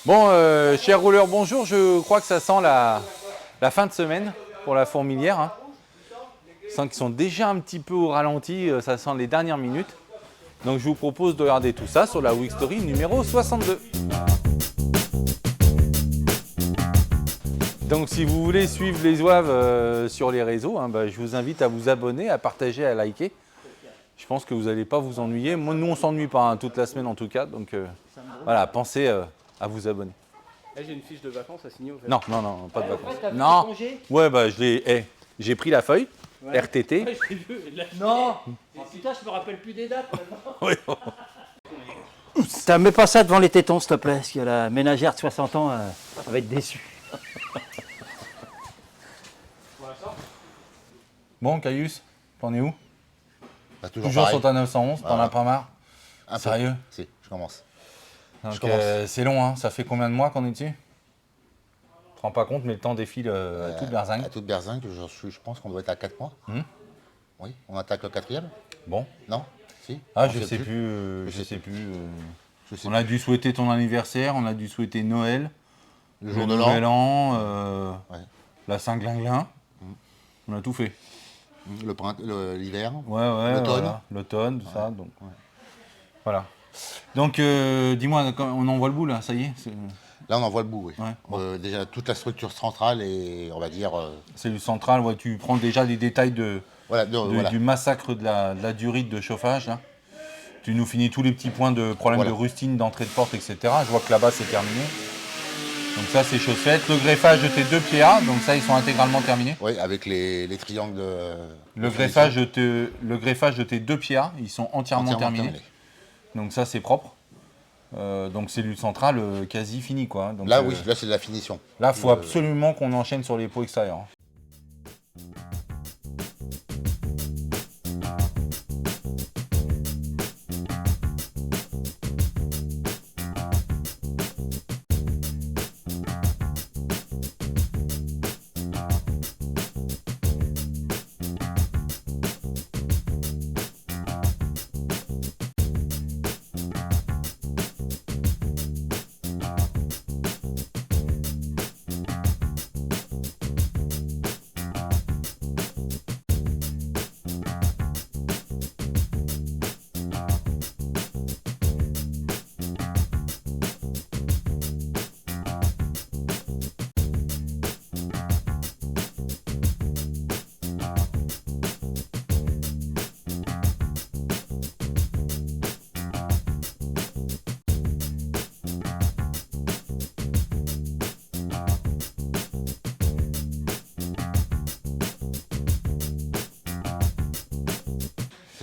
Bon, chers rouleurs, bonjour. Je crois que ça sent la fin de semaine pour la fourmilière. Hein. Je sens qu'ils sont déjà un petit peu au ralenti, ça sent les dernières minutes. Donc je vous propose de regarder tout ça sur la Week Story numéro 62. Donc si vous voulez suivre les zouaves sur les réseaux, hein, je vous invite à vous abonner, à partager, à liker. Je pense que vous n'allez pas vous ennuyer. Moi, nous, on ne s'ennuie pas hein, toute la semaine en tout cas. Donc voilà, pensez à vous abonner. J'ai une fiche de vacances à signer au fait. Non, pas de vacances. T'as pris Non. tes congés? Ouais, j'ai pris la feuille, Ouais. RTT. Ouais, je l'ai vu. Non. Oh, putain, je me rappelle plus des dates maintenant. Oui. Putain, mets pas ça devant les tétons, s'il te plaît, parce que la ménagère de 60 ans va être déçue. Bon, Caius, t'en es où? Bah, Toujours pareil. sur ta 911, t'en as pas marre? Un peu. Sérieux? Si, je commence. Donc, commence. c'est long, hein. Ça fait combien de mois qu'on est dessus? Tu te rends pas compte, mais le temps défile à toute berzingue. À toute berzingue, je pense qu'on doit être à 4 mois. Oui, on attaque le 4e. Bon. Non? Si? Ah, On je sait sais plus. Je sais On a dû souhaiter ton anniversaire, on a dû souhaiter Noël, Le jour le de Nouvel l'an, An, Ouais. la Saint-Glinglin. On a tout fait. l'hiver. Ouais, L'automne. voilà. L'automne, tout ça. Donc, voilà. Donc, dis-moi, on envoie le bout là, ça y est. Là, on en voit le bout, oui. Ouais, bon. Déjà, toute la structure centrale et on va dire. Cellule centrale, ouais, tu prends déjà les détails Voilà, du massacre de la durite de chauffage. Là. Tu nous finis tous les petits points de problème de rustine, d'entrée de porte, etc. Je vois que là-bas, c'est terminé. Donc ça, c'est chose faite. Le greffage de tes deux PA, donc ça, ils sont intégralement terminés. Oui, avec les triangles de. Le greffage de tes deux PA, ils sont entièrement terminés. Donc ça, c'est propre. Donc cellule centrale quasi finie, quoi. Donc, Là, oui, là, c'est de la finition. Là, il faut absolument qu'on enchaîne sur les pots extérieurs.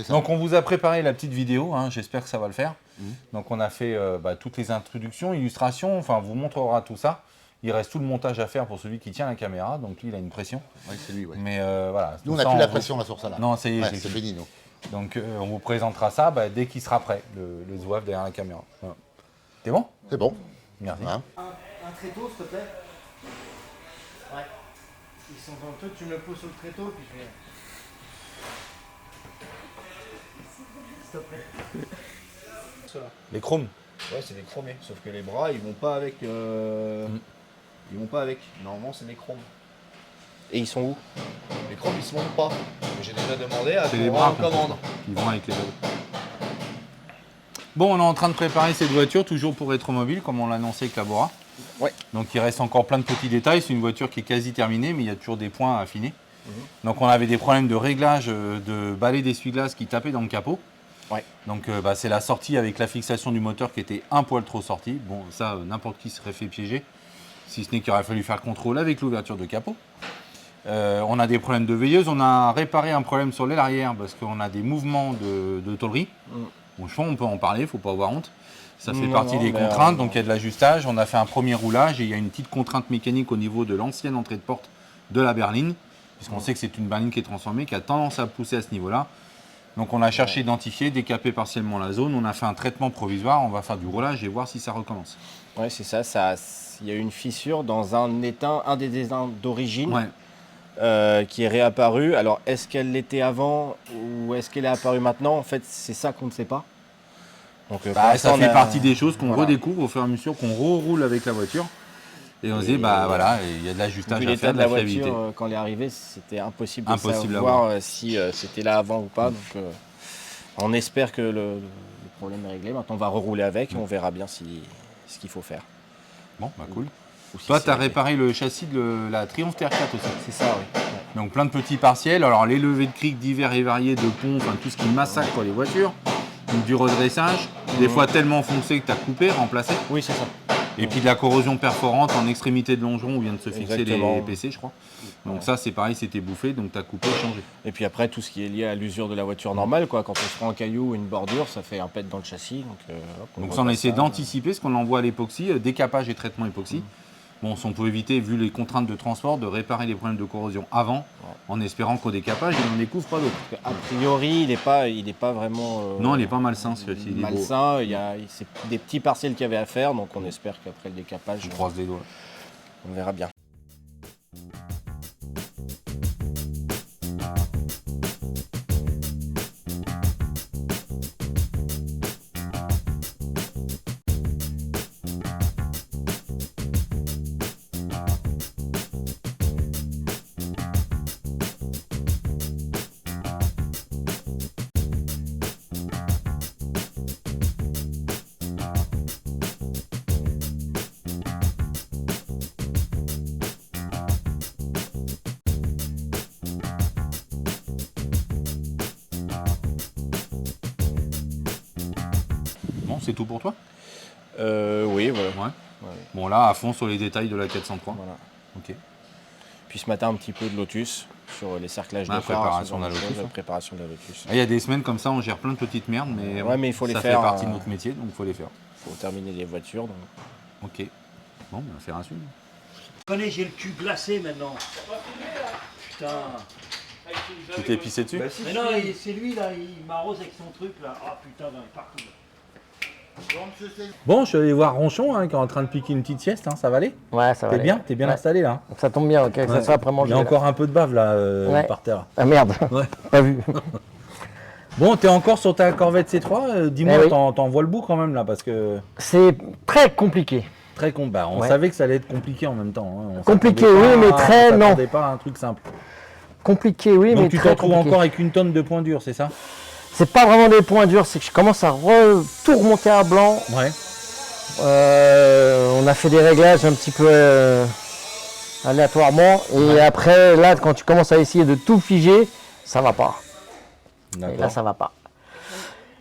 Donc on vous a préparé la petite vidéo, hein, j'espère que ça va le faire. Donc on a fait toutes les introductions, illustrations, enfin on vous montrera tout ça. Il reste tout le montage à faire pour celui qui tient la caméra, donc lui il a une pression. Oui, c'est lui, oui. Mais voilà. Nous, on n'a plus la pression là sur ça. Là. Non, ça y est, Ouais, j'ai c'est fini. fini, nous. Donc on vous présentera ça dès qu'il sera prêt, le zouave derrière la caméra. Voilà. T'es bon? C'est bon. Merci. Hein. Un tréteau, s'il te plaît. Ouais. Ils sont dans le truc, tu me le poses sur le tréteau, puis je vais. S'il te plaît. Les chromes. Ouais, c'est des chromés, sauf que les bras ils vont pas avec. Ils vont pas avec. Normalement, c'est des chromes. Et ils sont où? Les chromes ils se montent pas. J'ai déjà demandé à C'est les qu'on bras en commande. qui vont avec les vélos. Bon, on est en train de préparer cette voiture, toujours pour Rétromobile, comme on l'a annoncé avec la Bora. Ouais. Donc il reste encore plein de petits détails. C'est une voiture qui est quasi terminée, mais il y a toujours des points à affiner. Donc on avait des problèmes de réglage de balai d'essuie-glace qui tapaient dans le capot. Ouais. Donc c'est la sortie avec la fixation du moteur qui était un poil trop sortie. Bon, ça, n'importe qui serait fait piéger. Si ce n'est qu'il aurait fallu faire le contrôle avec l'ouverture de capot. On a des problèmes de veilleuse. On a réparé un problème sur l'aile arrière parce qu'on a des mouvements de tôlerie. Bon, je pense on peut en parler, il ne faut pas avoir honte. Ça fait partie des contraintes, donc il y a de l'ajustage. On a fait un premier roulage et il y a une petite contrainte mécanique au niveau de l'ancienne entrée de porte de la berline, puisqu'on sait que c'est une berline qui est transformée, qui a tendance à pousser à ce niveau-là. Donc on a cherché à identifier, décaper partiellement la zone. On a fait un traitement provisoire, on va faire du roulage et voir si ça recommence. Ouais, c'est ça. Il y a eu une fissure dans un des étains d'origine. Ouais. Qui est réapparue. Alors, est-ce qu'elle l'était avant ou est-ce qu'elle est apparue maintenant? En fait, c'est ça qu'on ne sait pas. Donc, pour Bah, ça l'instant, fait on a- partie des choses qu'on voilà. redécouvre au fur et à mesure qu'on roule avec la voiture. Et on se dit, bah voilà, il y a de l'ajustage Vu à l'état faire, de de la la fiabilité. voiture, quand elle est arrivée, c'était impossible de Impossible à savoir si c'était là avant ou pas. Donc, on espère que le problème est réglé. Maintenant, on va rerouler avec et on verra bien ce qu'il faut faire. Bon, bah cool. Ou si Toi, c'est tu as réglé. réparé le châssis de la Triumph TR4 aussi. C'est ça, oui. Donc plein de petits partiels. Alors les levées de criques divers et variés, de ponts, enfin tout ce qui massacre quoi, les voitures. Donc, du redressage. Des fois tellement foncé que tu as coupé, remplacé. Oui, c'est ça. Et puis de la corrosion perforante en extrémité de longeron où vient de se fixer Exactement. les PC, je crois. Donc ça, c'est pareil, c'était bouffé, donc tu as coupé, changé. Et puis après, tout ce qui est lié à l'usure de la voiture normale, quoi. Quand on se prend un caillou ou une bordure, ça fait un pet dans le châssis. Donc ça, on a essayé d'anticiper ce qu'on envoie à l'époxy, décapage et traitement époxy. Bon, si on peut éviter, vu les contraintes de transport, de réparer les problèmes de corrosion avant, en espérant qu'au décapage, il n'en découvre pas d'autres. A priori, il n'est pas vraiment Non, il est pas malsain, ce châssis. Il est beau. malsain. C'est des petits partiels qu'il y avait à faire, donc on espère qu'après le décapage, Je croise les doigts. on verra bien. Bon, c'est tout pour toi? Oui, voilà. Ouais. Ouais. Bon, là, à fond sur les détails de la 403. Voilà. Ok. Puis ce matin, un petit peu de Lotus sur les cerclages Ah, de phare, préparation ce genre de la de choses, Lotus, la ouais. préparation de la Lotus. Il y a des semaines comme ça, on gère plein de petites merdes, mais, Ouais, mais il faut les ça faire, fait partie de notre métier, donc il faut les faire. Il faut terminer les voitures. Donc. Ok. Bon, on va faire un suivi. Connais, j'ai le cul glacé maintenant. Putain. Tu t'es pissé dessus? Mais non, c'est lui là, il m'arrose avec son truc là. Ah putain, ben, partout. Bon, je suis allé voir Ronchon, qui est en train de piquer une petite sieste, ça va aller? Ouais, ça va. T'es aller. bien? T'es bien Ouais. installé là? Ça tombe bien, ok, ça sera après Il manger. y a encore un peu de bave là, Ouais. par terre. Ah merde, Ouais. pas vu. Bon, t'es encore sur ta Corvette C3, dis-moi, Eh oui. t'en vois le bout quand même là, parce que C'est très compliqué. très combat. On Ouais. savait que ça allait être compliqué en même temps. On Compliqué, s'attendait oui, pas- mais très on non. s'attendait pas à un truc simple. Compliqué, oui, mais Donc tu te très retrouves compliqué. encore avec une tonne de points durs, c'est ça? C'est pas vraiment des points durs, c'est que je commence à tout remonter à blanc. Ouais. On a fait des réglages un petit peu aléatoirement. Et après, là, quand tu commences à essayer de tout figer, ça va pas. Et là, D'accord. ça va pas.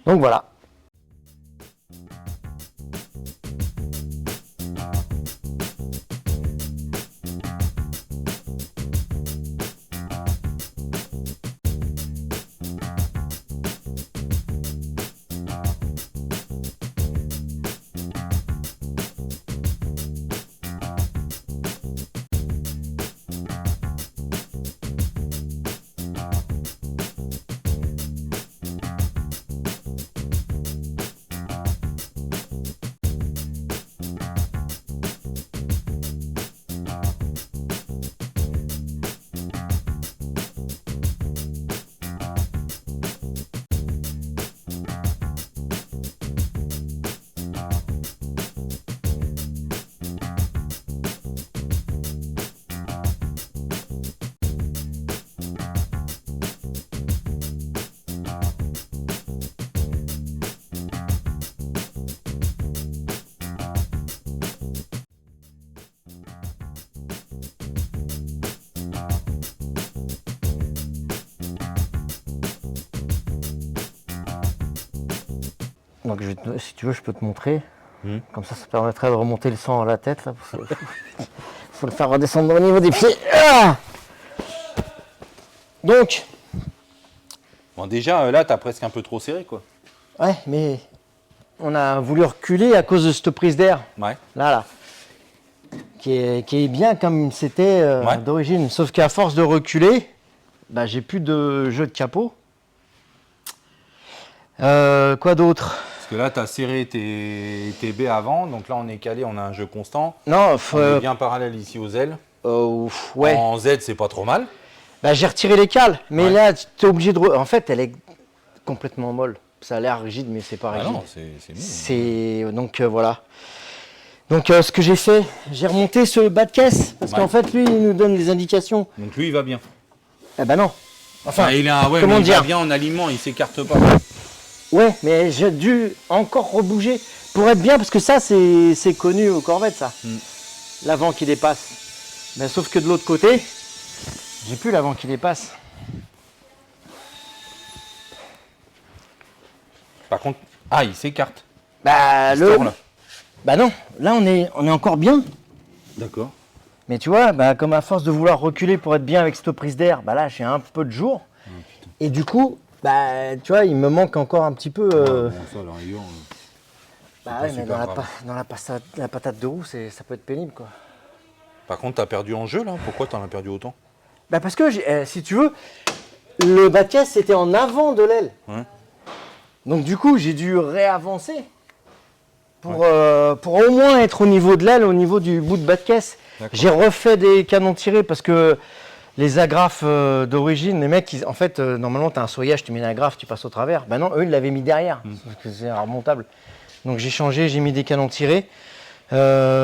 Donc voilà. Donc si tu veux, je peux te montrer. Comme ça permettrait de remonter le sang à la tête. Là, parce que faut le faire redescendre au niveau des pieds. Ah Donc, Bon, déjà, là, t'as presque un peu trop serré, quoi. ouais, mais on a voulu reculer à cause de cette prise d'air. Ouais. Là. Qui est bien comme c'était Ouais. d'origine. Sauf qu'à force de reculer, bah, j'ai plus de jeu de capot. Quoi d'autre? Parce que là, t'as serré tes baies avant, donc là, on est calé, on a un jeu constant. Non, On est bien parallèle ici aux ailes. ouais. En Z, c'est pas trop mal. Bah, j'ai retiré les cales, mais Ouais. là, tu es obligé de. En fait, elle est complètement molle. Ça a l'air rigide, mais c'est pas Ah rigide. non, c'est mou. C'est donc voilà. Donc ce que j'ai fait, j'ai remonté ce bas de caisse parce Ouais. qu'en fait lui il nous donne des indications. Donc lui, il va bien. Eh ben non. Enfin, Il a, ouais, comment mais il va dire bien en aliment, il s'écarte pas. ouais, mais j'ai dû encore rebouger pour être bien parce que ça c'est connu aux Corvettes ça. L'avant qui dépasse. Mais sauf que de l'autre côté, j'ai plus l'avant qui dépasse. Par contre, il s'écarte. Bah Ce temps-là. Bah non, là on est encore bien. D'accord. Mais tu vois, bah, comme à force de vouloir reculer pour être bien avec cette prise d'air, bah là j'ai un peu de jour. Et du coup, bah tu vois, il me manque encore un petit peu. Bon, ça, à la rigueur, Bah pas ouais, mais super grave. dans la patate de roue, ça peut être pénible quoi. Par contre, t'as perdu en jeu là. Pourquoi t'en as perdu autant? Bah parce que si tu veux, le bas de caisse c'était en avant de l'aile. Ouais. Donc du coup, j'ai dû réavancer pour au moins être au niveau de l'aile, au niveau du bout de bas de caisse. D'accord. J'ai refait des canons tirés parce que les agrafes d'origine, les mecs, en fait, normalement, tu as un soyage, tu mets une agrafe, tu passes au travers. Ben non, eux, ils l'avaient mis derrière, parce que c'est remontable. Donc j'ai changé, j'ai mis des canons tirés.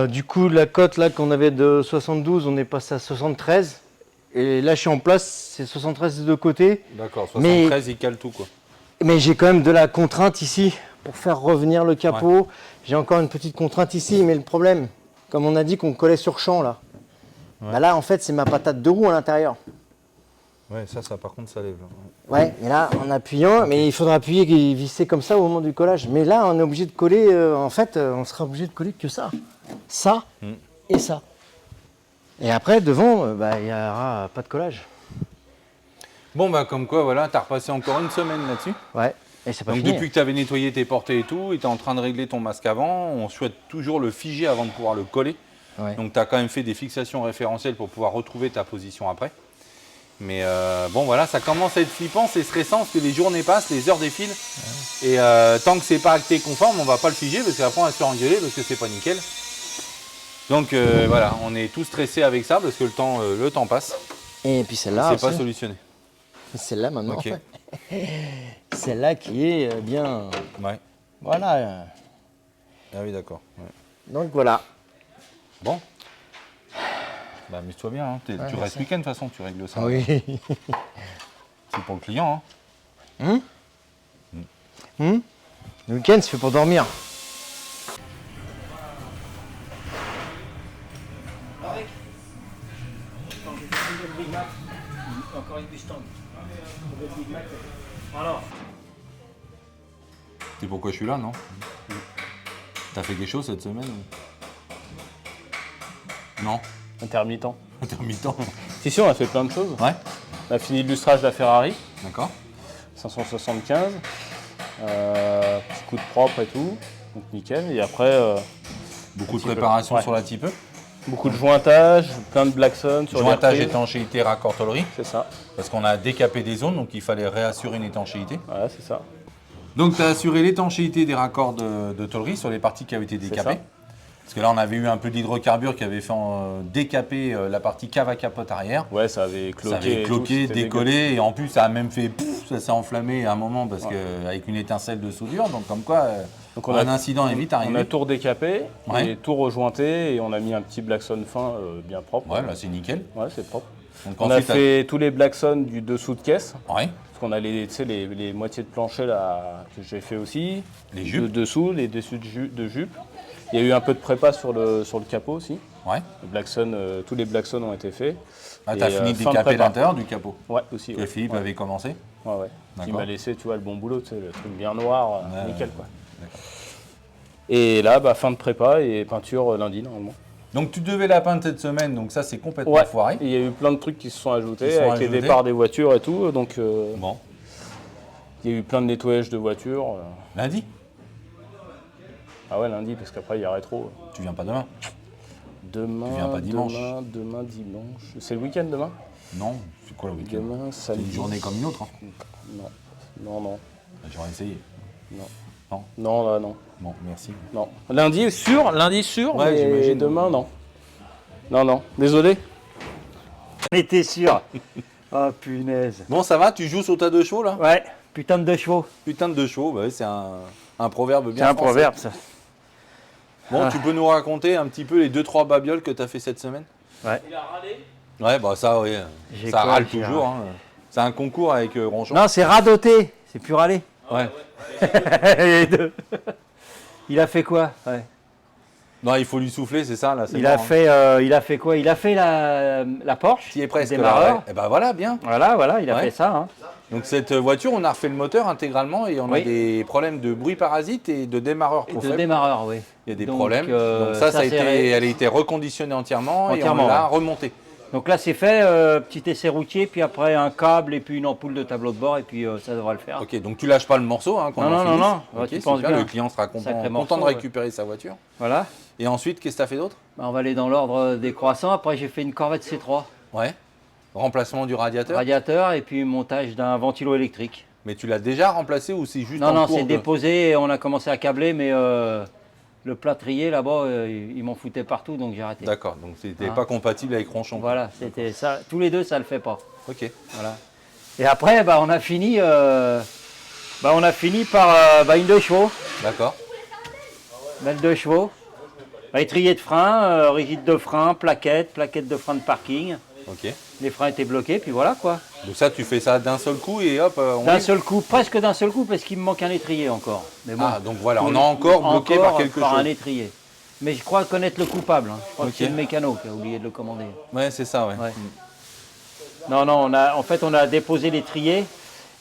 Du coup, la cote là qu'on avait de 72, on est passé à 73. Et là, je suis en place, c'est 73 des deux côtés. D'accord, Mais- 73, il cale tout quoi. Mais j'ai quand même de la contrainte ici pour faire revenir le capot. J'ai encore une petite contrainte ici, mais le problème, comme on a dit qu'on collait sur champ là, bah là en fait c'est ma patate de roue à l'intérieur. Ouais, ça par contre, ça lève. Là. Ouais, et là en appuyant, mais il faudra appuyer et visser comme ça au moment du collage. Mais là on est obligé de coller, en fait on sera obligé de coller que ça. Ça et ça. Et après devant, bah, il n'y aura pas de collage. Bon, bah, comme quoi, voilà, t'as repassé encore une semaine là-dessus. Ouais, et c'est pas Donc, fini. depuis que tu avais nettoyé tes portées et tout, et tu es en train de régler ton masque avant, on souhaite toujours le figer avant de pouvoir le coller. Ouais. Donc, tu as quand même fait des fixations référentielles pour pouvoir retrouver ta position après. Mais bon, voilà, ça commence à être flippant, c'est stressant parce que les journées passent, les heures défilent. Et tant que c'est pas acté conforme, on va pas le figer parce qu'après on va se faire engueuler parce que c'est pas nickel. Donc voilà, on est tous stressés avec ça parce que le temps passe. Et puis celle-là, C'est pas aussi. solutionné. Celle-là maintenant. Ok. Celle-là qui est bien. Ouais. Voilà. Ah oui, d'accord. Ouais. Donc voilà. Bon. Bah, amuse-toi bien. Hein. Tu restes week-end de toute façon, tu règles ça. Oui. C'est pour le client. Hein. Le week-end, c'est fait pour dormir. Encore une bûche tendre. C'est pourquoi je suis là, non? T'as fait quelque chose cette semaine? Non. Intermittent. Intermittent. Si, on a fait plein de choses. Ouais. On a fini l'illustrage de la Ferrari, D'accord. 575. Petit coup de propre et tout. Donc nickel. Et après, Beaucoup de petit peu. préparation Ouais. sur la type. beaucoup de jointage, plein de Blackson sur Jointage, les reprises. étanchéité, raccord tôlerie. C'est ça. Parce qu'on a décapé des zones, donc il fallait réassurer une étanchéité. Voilà, c'est ça. Donc tu as assuré l'étanchéité des raccords de tôlerie sur les parties qui avaient été décapées. ça. Parce que là, on avait eu un peu d'hydrocarbures qui avait fait décaper la partie cave à capote arrière. Ouais, ça avait cloqué. Ça avait et cloqué, tout, c'était décollé, et en plus ça a même fait pouf, ça s'est enflammé à un moment parce que avec une étincelle de soudure, donc comme quoi Donc un incident est vite On arrivé. a tout redécapé, Ouais. et tout rejointé et on a mis un petit Blackson fin bien propre. Ouais, là c'est nickel. Ouais, c'est propre. Donc On a ensuite, fait tous les Blackson du dessous de caisse. ouais, Parce qu'on a tu sais, les moitiés de plancher là, que j'ai fait aussi. les jupes, De dessous, les dessus de jupe. Il y a eu un peu de prépa sur le capot aussi. ouais. Le Blackson, tous les Blackson ont été faits. Ah, t'as Et, fini de fin de décaper prépa. l'intérieur du capot Ouais, aussi. que Ouais. Philippe Ouais. avait commencé. Ouais, ouais. Qui D'accord. m'a laissé, tu vois, le bon boulot, tu sais, le truc bien noir, Ouais, nickel ouais. quoi. D'accord. Et là, bah, fin de prépa et peinture lundi normalement. Donc tu devais la peindre cette semaine, donc ça c'est complètement Ouais, foiré. il y a eu plein de trucs qui se sont ajoutés Qui sont avec les ajoutés. départs des voitures et tout. Donc Bon, il y a eu plein de nettoyage de voitures. lundi, Ah ouais, lundi, parce qu'après il y a rétro. tu viens pas demain? Demain, Tu viens pas dimanche. demain, dimanche. C'est le week-end demain? Non, c'est quoi le week-end? Demain, C'est samedi. une journée comme une autre. Hein. Non. J'aurais essayé. Non, là, non. Bon, merci. Non. Lundi sûr, Ouais, mais j'imagine. demain, non. Non. Désolé. On était sûr. Oh punaise. Bon, ça va? Tu joues sur ta 2 chevaux là? Ouais. Putain de 2 chevaux. Putain de 2 chevaux, bah ouais, c'est un proverbe C'est bien un français. proverbe, ça. Bon, tu peux nous raconter un petit peu les 2-3 babioles que tu as fait cette semaine? Ouais. Ouais, bah ça, oui. J'ai Ça quoi, râle j'ai toujours. Hein. C'est un concours avec Ronchon. Non, c'est radoté. C'est plus râler. Ouais. Les deux. Il a fait quoi? Ouais. Non, il faut lui souffler, c'est ça là. c'est Il bon, a hein. fait quoi? Il a fait la Porsche. Qui est presque le là. démarreur. Ouais. Et bah voilà, bien. Voilà, il a Ouais. fait ça. Hein. Donc cette voiture, on a refait le moteur intégralement et on a Oui. des problèmes de bruit parasite et de démarreur Et trop de faible. démarreur, oui. Il y a des Donc, problèmes. Donc ça a c'est été, elle a été reconditionnée entièrement et Entièrement, on l'a ouais. remontée. Donc là, c'est fait, petit essai routier, puis après un câble et puis une ampoule de tableau de bord, et puis ça devrait le faire. Ok, donc tu lâches pas le morceau hein, quand Non, on non, finisse. non, non. Ok, Ouais, tu penses super, bien. le client sera Sacré content morceau, de ouais. récupérer sa voiture. Voilà. Et ensuite, qu'est-ce que tu as fait d'autre? Bah, on va aller dans l'ordre des croissants. Après, j'ai fait une Corvette C3, Ouais. Remplacement du radiateur. radiateur, et puis montage d'un ventilo électrique. Mais tu l'as déjà remplacé ou c'est juste Non, en non, cours c'est de- déposé, et on a commencé à câbler, mais le plâtrier là-bas, il m'en foutait partout, donc j'ai arrêté. D'accord, donc c'était Hein. pas compatible avec Ronchon. Voilà, c'était ça. Tous les deux, ça le fait pas. Ok. Voilà. Et après, bah, on a fini par une 2 chevaux. D'accord. Belle 2 chevaux. Étrier de frein, rigide de frein, plaquette de frein de parking. Ok. Les freins étaient bloqués, puis voilà quoi. Donc ça, tu fais ça d'un seul coup et hop, on D'un livre. seul coup, presque d'un seul coup, parce qu'il me manque un étrier encore. Mais bon, Ah, donc voilà, on est encore bloqué par quelque par chose. un étrier. Mais je crois connaître le coupable. Hein. Je crois Ok. que c'est le mécano qui a oublié de le commander. Ouais, c'est ça, ouais. Ouais. Non, on a déposé l'étrier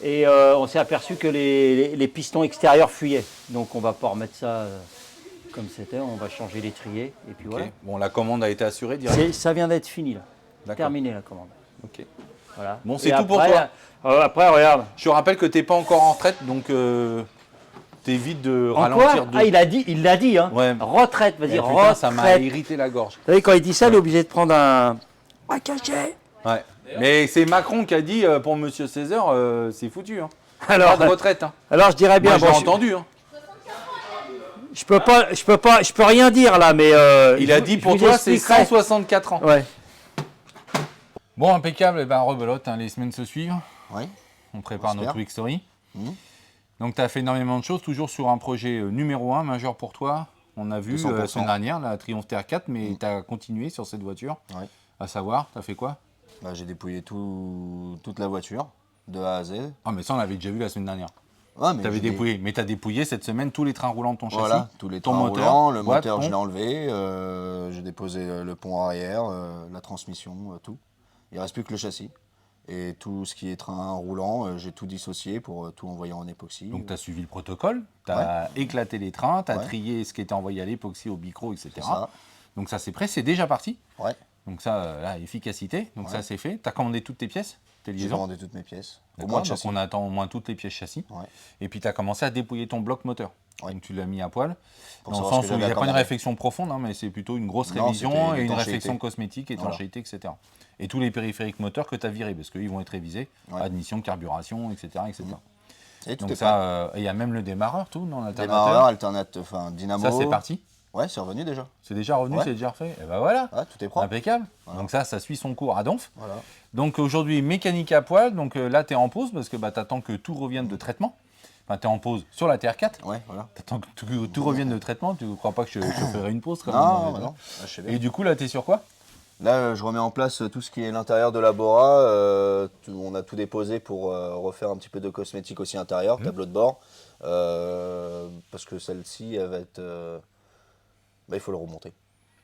et on s'est aperçu que les pistons extérieurs fuyaient. Donc on va pas remettre ça comme c'était, on va changer l'étrier et puis Ok. voilà. Bon, la commande a été assurée direct. Ça vient d'être fini là. D'accord. Terminé la commande. Ok. Voilà. Bon, c'est Et tout pour après, toi. Après, regarde. Je te rappelle que t'es pas encore en retraite, donc t'évites de En ralentir. quoi? Ah, il l'a dit, hein. Ouais. Retraite, vas-y, Eh, putain, retraite. ça m'a irrité la gorge. Vous savez, quand il dit ça, il est obligé de prendre un cachet. Ouais. Mais c'est Macron qui a dit pour Monsieur César, c'est foutu. Hein. Alors, Pas de retraite. Hein. alors je dirais bien, Moi, j'ai bon, entendu. Hein. je peux rien dire là, mais Il a dit pour toi, c'est 164 ans. Ouais. Bon, impeccable. Et ben, rebelote, hein, les semaines se suivent. Oui. On prépare J'espère. notre Week Story. Mhm. Donc, tu as fait énormément de choses, toujours sur un projet numéro 1 majeur pour toi. On a vu 200%. la semaine dernière la Triumph TR4, mais tu as continué sur cette voiture. Ouais. À savoir, tu as fait quoi? Bah, j'ai dépouillé toute la voiture, de A à Z. Ah, mais ça, on l'avait déjà vu la semaine dernière. Ouais, mais Tu avais j'ai dépouillé. Mais tu as dépouillé cette semaine tous les trains roulants de ton châssis. Voilà, tous les ton trains moteur, roulants, le boîte, moteur, je l'ai pompe. enlevé, j'ai déposé le pont arrière, la transmission, tout. Il ne reste plus que le châssis. Et tout ce qui est train roulant, j'ai tout dissocié pour tout envoyer en époxy. Donc, tu as suivi le protocole, tu as éclaté les trains, tu as Ouais. trié ce qui était envoyé à l'époxy, au bicro, etc. C'est ça. Donc, ça, c'est prêt, c'est déjà parti. Ouais, Donc, ça, là, efficacité. Donc, Ouais. ça, c'est fait. Tu as commandé toutes tes pièces, tes j'ai liaisons. commandé toutes mes pièces. Au D'accord, moins de donc, châssis. on attend au moins toutes les pièces châssis. Ouais. Et puis, tu as commencé à dépouiller ton bloc moteur. Ouais. Donc, tu l'as mis à poil. Pour Dans le savoir sens ce où que il n'y a j'avais pas une commandé. réflexion profonde, hein, mais c'est plutôt une grosse Non, révision c'était et une l'étanchéité. réflexion cosmétique, étanchéité, etc. Et tous les périphériques moteurs que tu as virés, parce qu'ils vont être révisés. Ouais. Admission, carburation, etc. etc. Et tout Donc est ça, il y a même le démarreur, tout, dans prêt. l'alternateur. Démarreur, alternateur, enfin dynamo. Ça, c'est parti. Ouais, c'est revenu déjà. C'est déjà revenu, Ouais. c'est déjà refait. Et ben voilà, Ouais, tout est propre. impeccable. Voilà. Donc ça suit son cours à donf. Voilà. Donc aujourd'hui, mécanique à poil. Donc là, tu es en pause parce que tu attends que tout revienne de traitement. Enfin, tu es en pause sur la TR4. Ouais, voilà. Tu attends que tout revienne de traitement. Tu ne crois pas que je ferai une pause quand Non, même, bah non. Là, je sais bien. Et du coup, là, tu es sur quoi? Là, je remets en place tout ce qui est l'intérieur de la Bora. On a tout déposé pour refaire un petit peu de cosmétique aussi intérieur, tableau de bord. Parce que celle-ci, elle va être. Bah, il faut le remonter.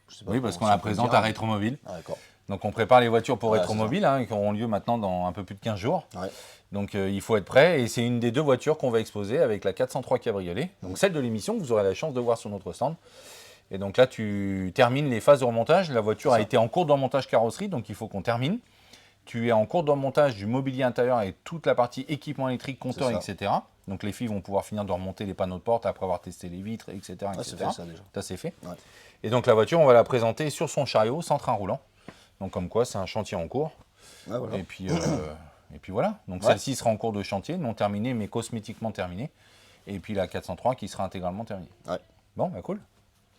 Je sais pas Oui, parce comment qu'on la on peut le présente dire. à Rétromobile. Ah, d'accord. Donc on prépare les voitures pour Voilà, Rétromobile, hein, qui auront lieu maintenant dans un peu plus de 15 jours. Ouais. Donc il faut être prêt et c'est une des deux voitures qu'on va exposer avec la 403 Cabriolet. Donc celle de l'émission que vous aurez la chance de voir sur notre stand. Et donc là tu termines les phases de remontage. La voiture a été en cours de remontage carrosserie, donc il faut qu'on termine. Tu es en cours de remontage du mobilier intérieur et toute la partie équipement électrique, compteur, C'est ça. etc. Donc les filles vont pouvoir finir de remonter les panneaux de porte après avoir testé les vitres, etc. Ouais, c'est fait ça déjà. Ça c'est fait. Ouais. Et donc la voiture, on va la présenter sur son chariot, sans train roulant. Donc comme quoi, c'est un chantier en cours. Ouais, voilà. Et puis voilà. Donc Ouais. celle-ci sera en cours de chantier, non terminée, mais cosmétiquement terminée. Et puis la 403 qui sera intégralement terminée. Ouais. Bon, bah cool.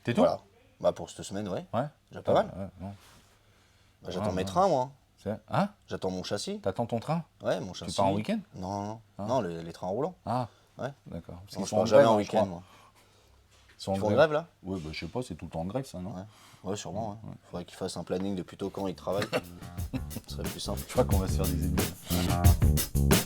T'es tout? Voilà. Bah, pour cette semaine, ouais. Ouais. Déjà pas mal. Ouais, non. Bah, j'attends mes trains, moi. Hein? J'attends mon châssis. T'attends ton train? Ouais, mon châssis. Tu pars en week-end? Non, Ah. non, les trains roulants. Ah, Ouais. d'accord. Parce Non, qu'ils je sont pars jamais grève, en hein, je week-end, crois. moi. Ils sont en Ils font grève, là? Oui, bah, je sais pas, c'est tout le temps en grève, ça, non? Ouais, sûrement. Ouais. Faudrait qu'ils fassent un planning de plutôt quand ils travaillent. Ce serait plus simple. Je crois qu'on va se faire des ennemis.